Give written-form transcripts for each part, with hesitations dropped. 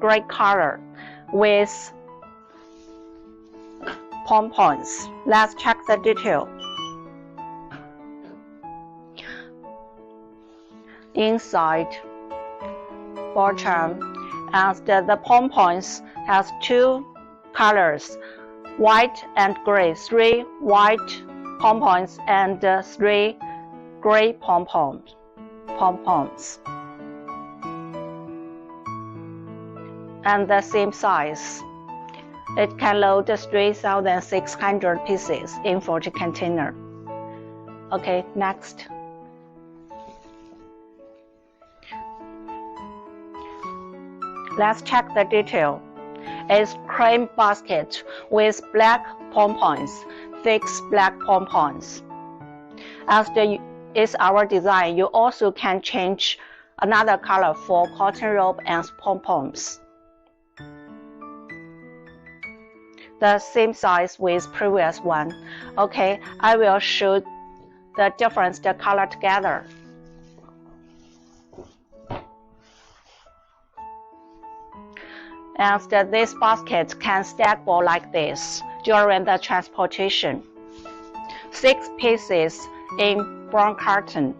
gray color with pom-poms. Let's check the detail. Inside, bottom, and the pom-poms has two colors, white and gray, 3 white pom-poms and 3 gray pom-poms. And the same size. It can load 3,600 pieces in 40 container. Okay, next. Let's check the detail. It's cream basket with black pom-poms, thick black pom-poms. As is our design, you also can change another color for cotton rope and pom-poms. The same size with previous one. Okay, I will show the difference, the color together. And this basket can stackable like this during the transportation. 6 pieces in brown carton.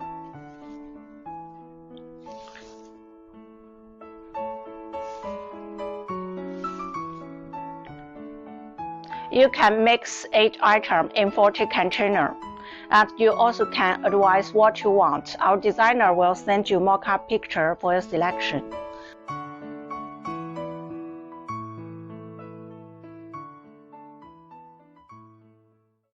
You can mix 8 items in 40 container. And you also can advise what you want. Our designer will send you mock-up picture for your selection.